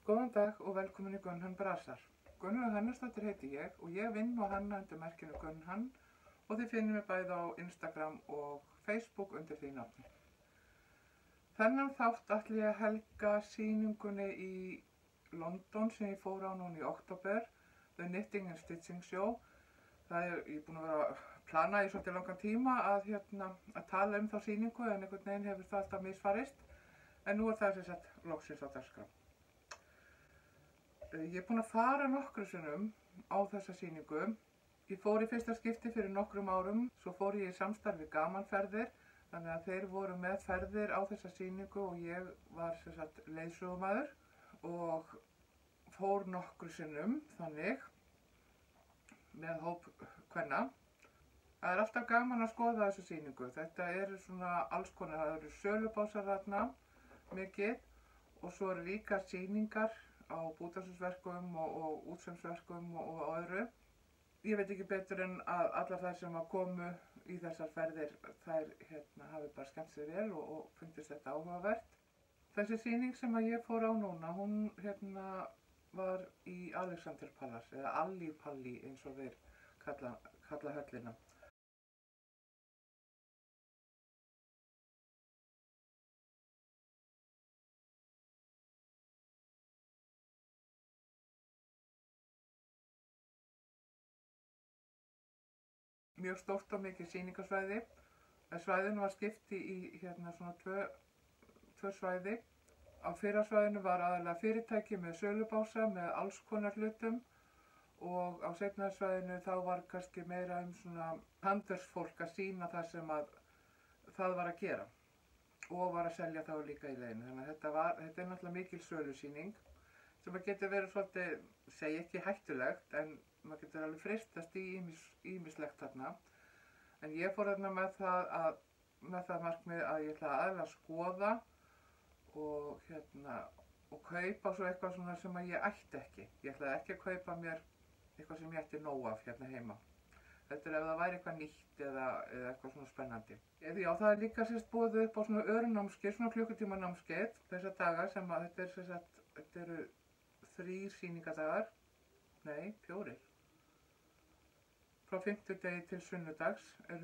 Góðan dag og velkomin í Gunnhann Brasar. Gunnlaug Hannesdóttir heiti ég og ég vinn og hanna undir merkinu Gunnhann og þið finnir mig bæði á Instagram og Facebook undir því nafni. Þennan þátt ætla ég að helga sýningunni í London sem ég fór á núna í október, The Knitting and Stitching Show. Ég er búin að vera að plana í svolítið langan tíma að tala þá sýningu en einhvern veginn hefur það alltaf misfarist. En nú er það sem sagt loksins á dagskrá. Ég er búin að fara nokkru sinnum á þessa sýningu. Ég fór í fyrsta skipti fyrir nokkrum árum, svo fór ég í samstarf við Gamanferðir, þannig að þeir voru með ferðir á þessa sýningu og ég var sem sagt leiðsögumaður og fór nokkru sinnum þannig með hóp kvenna. Það er alltaf gaman að skoða þessa sýningu. Þetta eru svona alls konar, það eru sölubásar þarna mikið og svo eru líka sýningar á bútasaumsverkum og útsaumsverkum og öðru. Ég veit ekki betur en að allar þær sem komu í þessar ferðir, þær hafi bara skemmt sér vel og fundist þetta áhugavert. Þessi sýning sem ég fór á núna, hún var í Alexander Palace, eða Alli Palli eins og þeir kalla höllina. Mjög stórt og mikið sýningarsvæði. Svæðinu var skipt í svona tvö svæði. Á fyrra svæðinu var aðallega fyrirtæki með sölubása með alls konar hlutum og á seinna svæðinu þá var kannski meira svona handverksfólk að sýna það sem það var að gera og var að selja þá líka í leiðinu. Þannig að þetta er náttúrulega mikil sölusýning sem getur verið svolítið, segi ekki hættulegt, en maður getur alveg freistast í ýmislegt þarna. En ég fór þarna með það markmið að ég ætla aðeins að skoða og kaupa svo eitthvað svona sem ég ætti ekki. Ég ætlaði ekki að kaupa mér eitthvað sem ég ætti nóg af heima. Þetta er ef það væri eitthvað nýtt eða eitthvað svona spennandi. Já, það er líka boðið upp á svona örunámskeið, svona klukkutíma námskeið þessa daga sem þetta eru 3 sýningadagar, nei, 4. Frá fimmtudegi til sunnudags er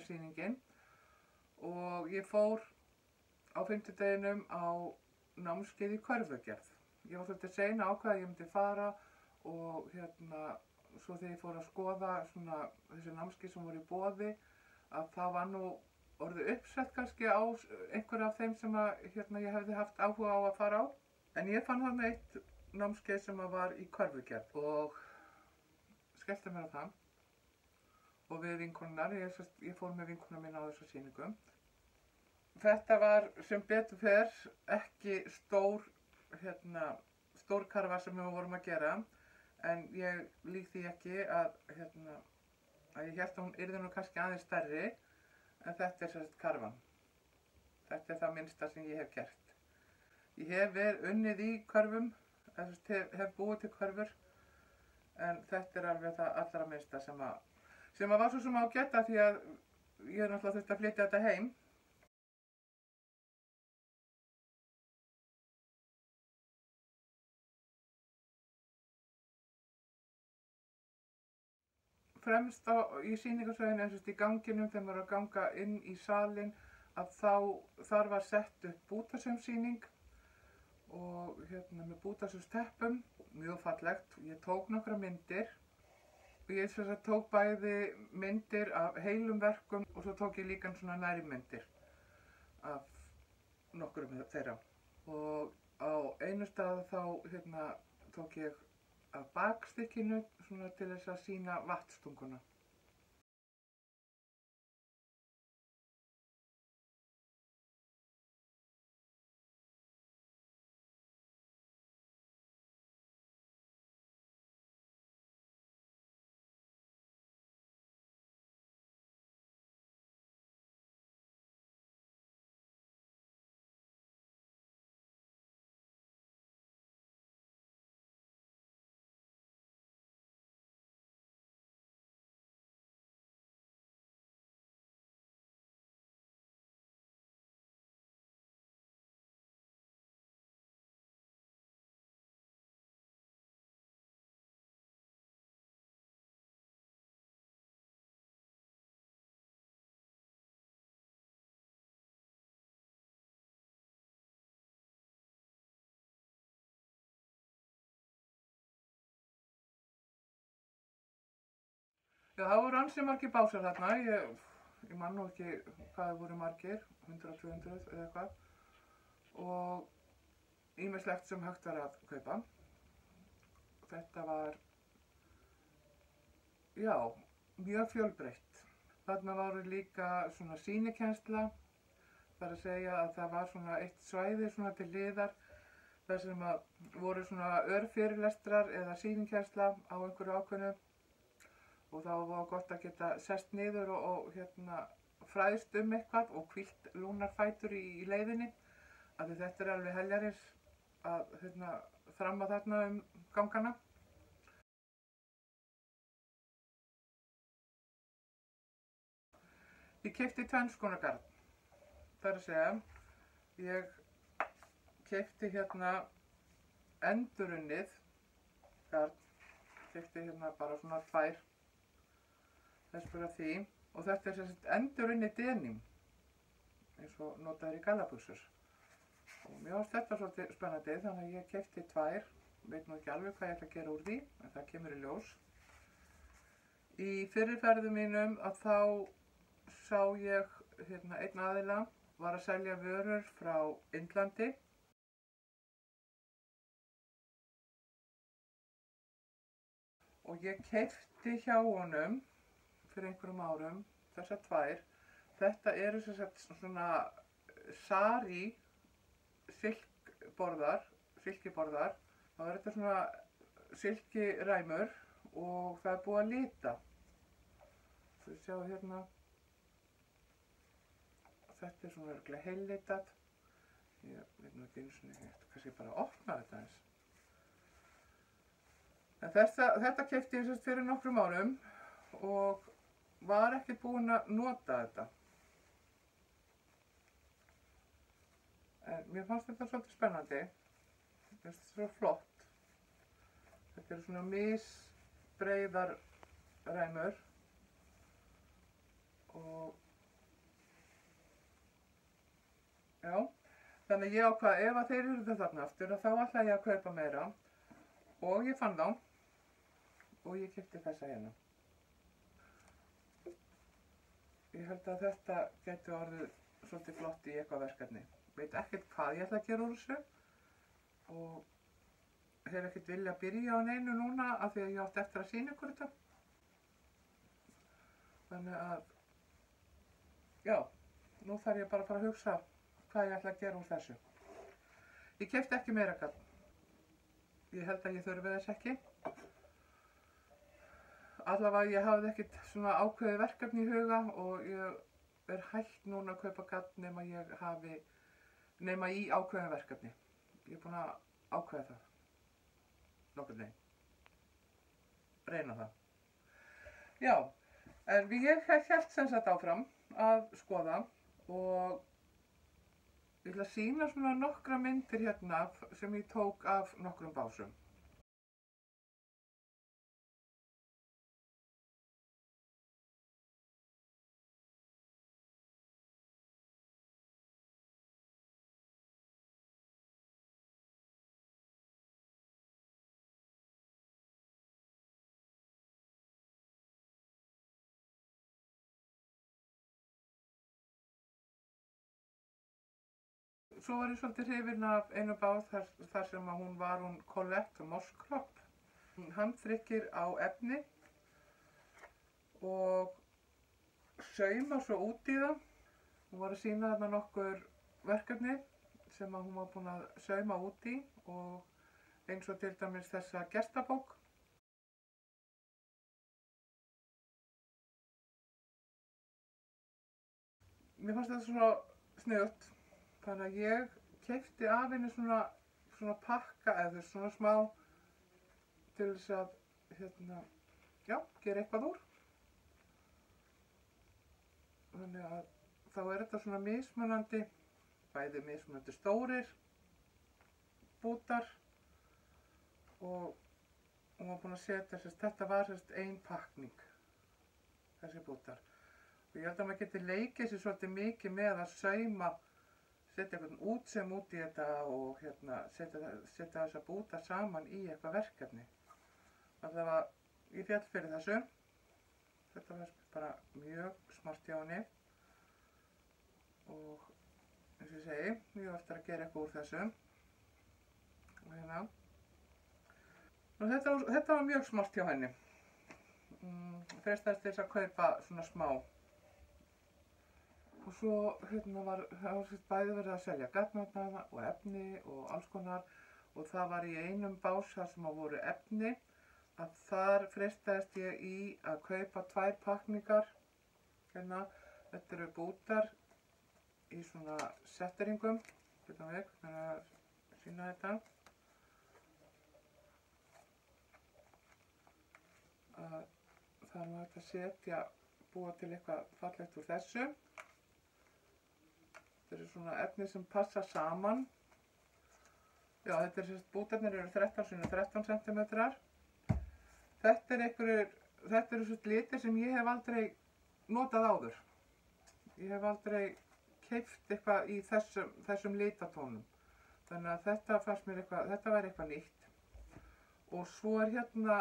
sýningin og ég fór á fimmtudeginum á námskeið í körfugerð. Ég var svolítið sein að ákveða að ég myndi fara og svo þegar ég fór að skoða svona þessi námskeið sem voru í boði að það var nú orðið uppsett kannski á einhver af þeim sem ég hefði haft áhuga á að fara á. En ég fann þarna eitt námskeið sem var í körfugerð og skellti mér á það og við vinkonurnar, ég fór með vinkonuna mína á þessa sýningu. Þetta var sem betur fer ekki stór karfa sem við vorum að gera, en ég lík því ekki að ég hélt að hún yrði nú kannski aðeins stærri, en þetta er karfan. Þetta er það minnsta sem ég hef gert. Ég hef unnið í körfum, hef búið til körfur, en þetta er alveg það allra minnsta sem var svo sem ágætt af því að ég náttúrulega þurfti að flytja þetta heim. Fremst í sýningarsvæðinu, í ganginum, þegar maður er að ganga inn í salinn, að þar var sett upp bútasaumssýning og með bútasaumsteppum, mjög fallegt. Ég tók nokkra myndir og ég tók bæði myndir af heilum verkum og svo tók ég líka svona nærmyndir af nokkrum þeirra. Og á einu stað þá tók ég af bakstykkinu svona til þess að sýna vatnsstunguna. Já, það voru ansi margir básar þarna, ég man nú ekki hvað það voru margir, 100, 200 eða eitthvað. Og ýmislegt sem hægt var að kaupa. Þetta var, já, mjög fjölbreytt. Þarna voru líka svona sýnikennsla, það er að segja að það var svona eitt svæði svona til hliðar, þar sem að voru svona örfyrirlestrar eða sýnikennsla á einhverju ákveðnu. Og þá var gott að geta sest niður og fræðst eitthvað og hvílt lúnar fætur í leiðinni. Af því þetta er alveg heljarins að þramma þarna gangana. Ég keypti tvenns konar garn. Það er að segja, ég keypti endurunnið garn. Keypti bara svona 2. Þess bara því. Og þetta er sem sagt endurunnið denim, eins og notaður í gallabuxur. Og mér fannst þetta svolítið spennandi, þannig að ég keypti 2. Veit nú ekki alveg hvað ég ætla að gera úr því, en það kemur í ljós. Í fyrri ferðum mínum að þá sá ég einn aðila var að selja vörur frá Indlandi. Og ég keypti hjá honum fyrir einhverjum árum þessar 2. Þetta eru sem sagt svona sari silkiborðar. Þá er þetta svona silkiræmur og það er búið að lita. Þið sjáu hérna, þetta er svona örugglega heillitað. Ég veit nú ekki einu sinni, ég ætti kannski bara að opna þetta eins. En þetta keypti ég sem sagt fyrir nokkrum árum og var ekki búin að nota þetta. En mér fannst þetta svolítið spennandi. Mér finnst þetta svo flott. Þetta eru svona misbreiðar ræmur. Og já, þannig að ég ákvað ef að þeir eru þarna aftur þá ætla ég að kaupa meira. Og ég fann þá. Og ég keypti þessa hérna. Ég held að þetta geti orðið svolítið flott í eitthvað verkefni. Veit ekkert hvað ég ætla að gera úr þessu og hef ekkert vilja að byrja á neinu núna af því að ég átti eftir að sýna ykkur þetta. Þannig að, já, nú þarf ég bara að fara að hugsa hvað ég ætla að gera úr þessu. Ég keypti ekki meira garn. Ég held að ég þurfi þess ekki. Allavega ég hafði ekkert svona ákveðið verkefni í huga og ég er hætt núna að kaupa garn nema ég hafi, nema í ákveðin verkefni. Ég er búin að ákveða það. Nokkurn veginn. Reyna það. Já, en ég hélt sem sagt áfram að skoða og ég ætla að sýna svona nokkra myndir hérna sem ég tók af nokkrum básum. Svo var ég svolítið hrifin af einu bás þar sem að hún var Colette Moskropp. Hann þrykkir á efni og sauma svo út í það. Hún var að sýna þarna nokkur verkefni sem að hún var búin að sauma út í og eins og til dæmis þessa gestabók. Mér fannst þetta svo sniðugt. Þannig að ég keypti af henni svona pakka eða svona smá til þess að, já, gera eitthvað úr. Þannig að þá er þetta svona mismunandi, bæði mismunandi stórir bútar og hún var búin að setja, þetta var ein pakning, þessi bútar. Og ég held að maður geti leikið sér svolítið mikið með að sauma, setja einhvern útsaum út í þetta og setja þessa búta saman í eitthvað verkefni. Allavega ég féll fyrir þessu Þetta var bara mjög smart hjá henni og eins og ég segi, mjög eftir að gera eitthvað úr þessu. Og hérna. Og þetta var mjög smart hjá henni. Frestaðist þess að kaupa svona smá. Og svo hérna var bæði verið að selja gatnatana og efni og alls konar og það var í einum bás þar sem voru efni að þar frestaðist ég í að kaupa 2 pakningar. Hérna, þetta eru bútar í svona setteringum. Hérna við, hvernig að sýna þetta. Það er hægt að setja, búa til eitthvað fallegt úr þessu. Þetta eru svona efni sem passa saman. Já, þetta er bútarnir eru 13 x 13 cm. Þetta eru svona litir sem ég hef aldrei notað áður. Ég hef aldrei keypt eitthvað í þessum litatónum. Þannig að þetta fannst mér eitthvað, þetta væri eitthvað nýtt. Og svo er hérna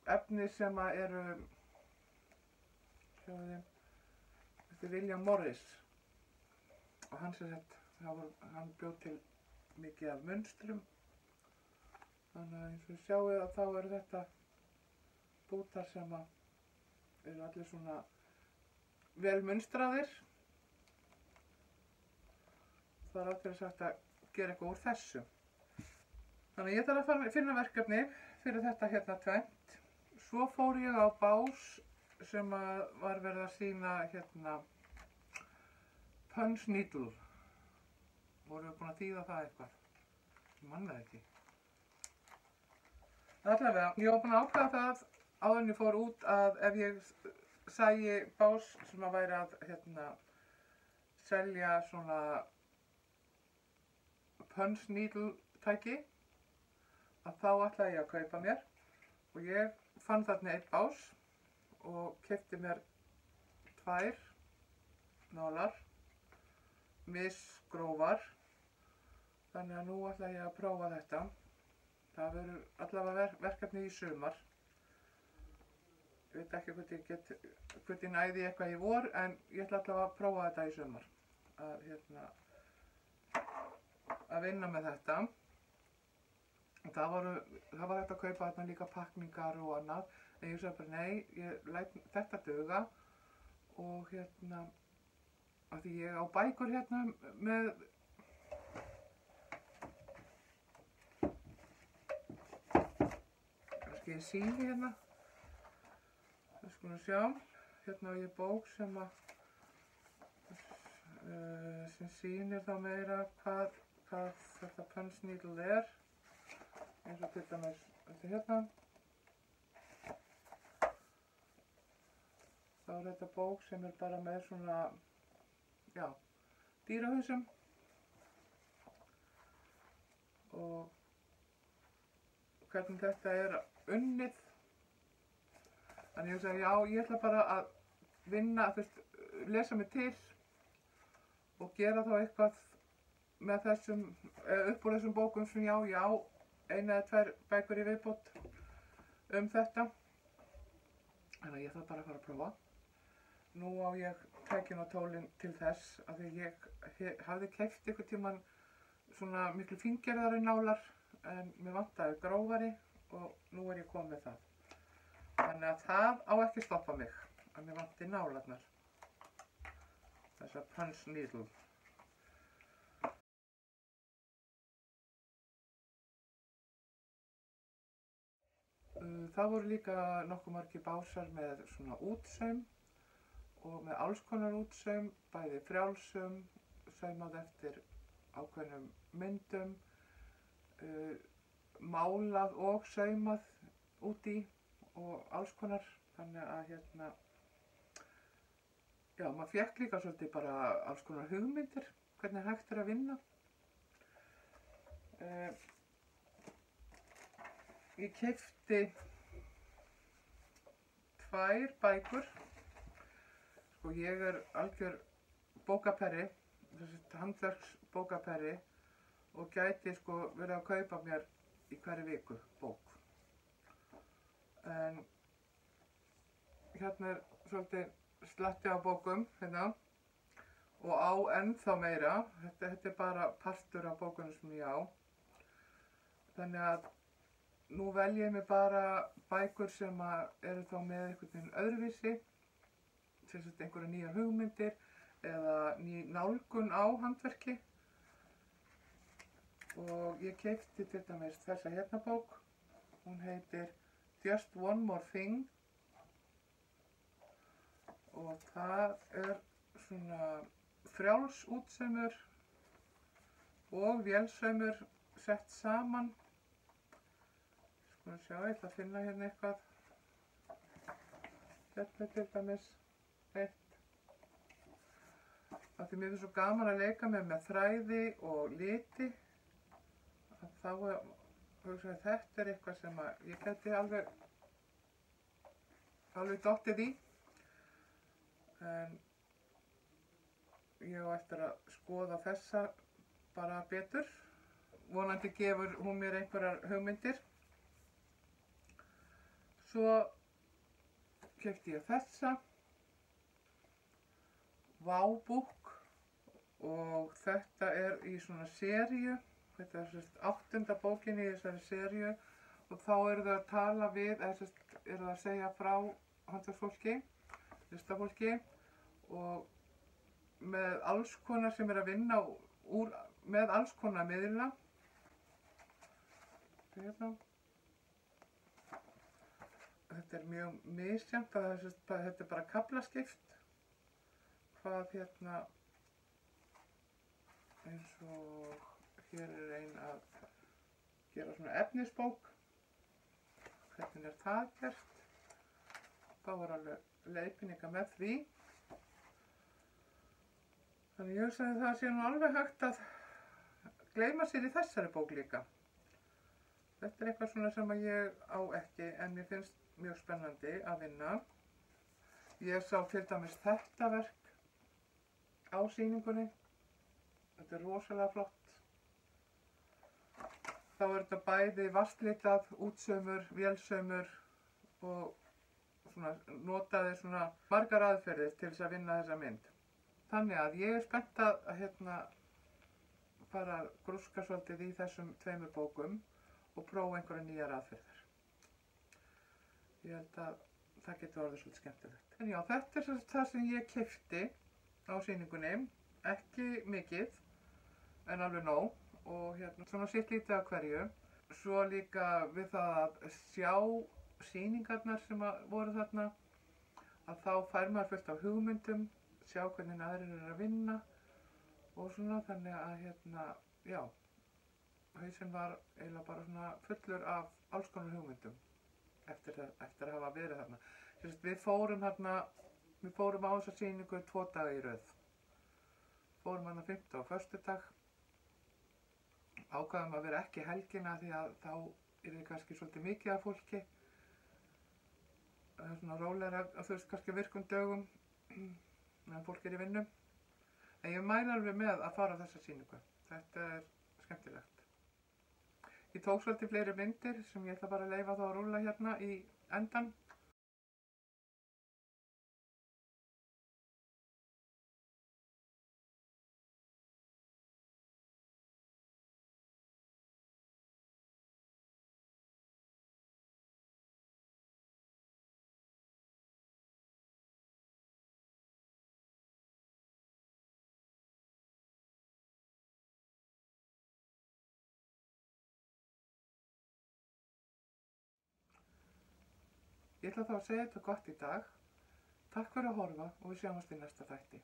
efni sem eru, sjáu þið, þetta er William Morris og hann bjó til mikið af munstrum. Þannig að eins og þið sjáu að þá eru þetta bútar sem eru allir svona vel munstraðir. Það er aldrei sagt að gera eitthvað úr þessu. Þannig að ég þarf að finna verkefni fyrir þetta hérna tvennt. Svo fór ég á bás sem var verið að sýna hérna Punch Needle. Vorum við búin að þýða það eitthvað? Ég man það ekki. Allavega, ég var búin að ákveða það áður en ég fór út að ef ég sæi bás sem að væri að hérna selja svona Punch Needle tæki að þá ætlaði ég að kaupa mér og ég fann þarna einn bás og keypti mér 2 nálar misgrófar. Þannig að nú ætla ég að prófa þetta. Það verður allavega verkefni í sumar. Ég veit ekki hvort ég næði eitthvað í vor en ég ætla allavega að prófa þetta í sumar. Að vinna með þetta. Það var hægt að kaupa þarna líka pakningar og annað. En ég sagði bara nei, ég læt þetta duga. Og hérna, af því ég á bækur hérna með kannski ég sýni hérna. Það skulum sjá. Hérna á ég bók sem sýnir þá meira hvað þetta Punch Needle er. Eins og til dæmis þetta hérna. Þá er þetta bók sem er bara með svona, já, dýrahausum. Og hvernig þetta er unnið. Þannig ég sagði, já, ég ætla bara að vinna, lesa mig til og gera þá eitthvað með þessum, upp úr þessum bókum sem já, 1 eða 2 bækur í viðbót þetta. Þannig að ég þarf bara að fara að prófa. Nú á ég tækin og tólin til þess að því ég hafði keypt einhvern tímann svona miklu fíngerðari nálar en mér vantaði grófari og nú er ég komin með það. Þannig að það á ekki stoppa mig að mér vanti nálarnar. Þessa Punch Needle. Það voru líka nokkuð margir básar með svona útsaum og með alls konar útsaum, bæði frjálsum, saumað eftir ákveðnum myndum, málað og saumað út í og alls konar. Þannig að hérna, já, maður fékk líka svolítið bara alls konar hugmyndir, hvernig hægt er að vinna. Ég keypti 2 bækur. Sko ég er algjör bókaperri, handverksbókaperri og gæti sko verið að kaupa mér í hverri viku bók. En hérna er svolítið slatti af bókum hérna og á ennþá meira. Þetta er bara partur af bókunum sem ég á. Þannig að nú velj ég mér bara bækur sem eru þá með einhvern veginn öðruvísi, sem sagt einhverja nýjar hugmyndir eða ný nálgun á handverki. Og ég keypti til dæmis þessa hérna bók. Hún heitir Just One More Thing og það er svona frjáls útsaumur og vélsaumur sett saman. Skulum sjá, ég ætla að finna hérna eitthvað. Hérna til dæmis eitt. Af því mér finnst svo gaman að leika með þræði og liti. Þá hugsa ég, þetta er eitthvað sem ég gæti alveg dottið í. En ég á eftir að skoða þessa bara betur. Vonandi gefur hún mér einhverjar hugmyndir. Svo keypti ég þessa Wow-búk og þetta er í svona seríu. Þetta er sérst 8. bókin í þessari seríu og þá eru þau að tala við, eða sérst eru þau að segja frá handverksfólki, listafólki og með alls konar sem er að vinna með alls konar miðla. Þetta er mjög misjafnt, þetta er bara kaflaskipt. Hvað hérna, eins og hér er ein að gera svona efnisbók. Hvernig er það gert? Þá er alveg leiðbeiningar með því. Þannig ég hugsaði að það sé nú alveg hægt að gleyma sér í þessari bók líka. Þetta er eitthvað svona sem ég á ekki, en mér finnst mjög spennandi að vinna. Ég sá til dæmis þetta verk á sýningunni. Þetta er rosalega flott. Þá er þetta bæði vatnslitað, útsaumur, vélsaumur og svona, notaði svona margar aðferðir til þess að vinna þessa mynd. Þannig að ég er spennt að fara að grúska svolítið í þessum 2 bókum og prófa einhverja nýjar aðferðir. Ég held að það getur orðið svolítið skemmtilegt. En já, þetta er það sem ég keypti á sýningunni. Ekki mikið, en alveg nóg. Og svona sitt lítið af hverju. Svo líka við það að sjá sýningarnar sem voru þarna, að þá fær maður fullt af hugmyndum, sjá hvernig aðrir eru að vinna og svona, þannig að já, hausinn var eiginlega bara svona fullur af alls konar hugmyndum eftir að hafa verið þarna. Við fórum á þessa sýningu 2 daga í röð. Fórum hana 5. og föstudag. Ákvaðum að vera ekki helgina því að þá er kannski svolítið mikið af fólki. Það er svona rólegra kannski virkum dögum meðan fólk er í vinnu. En ég mæli alveg með að fara á þessa sýningu. Þetta er skemmtilegt. Ég tók svolítið fleiri myndir sem ég ætla bara að leyfa þá að rúlla hérna í endan. Ég ætla þá að segja þetta gott í dag. Takk fyrir að horfa og við sjáumst í næsta þætti.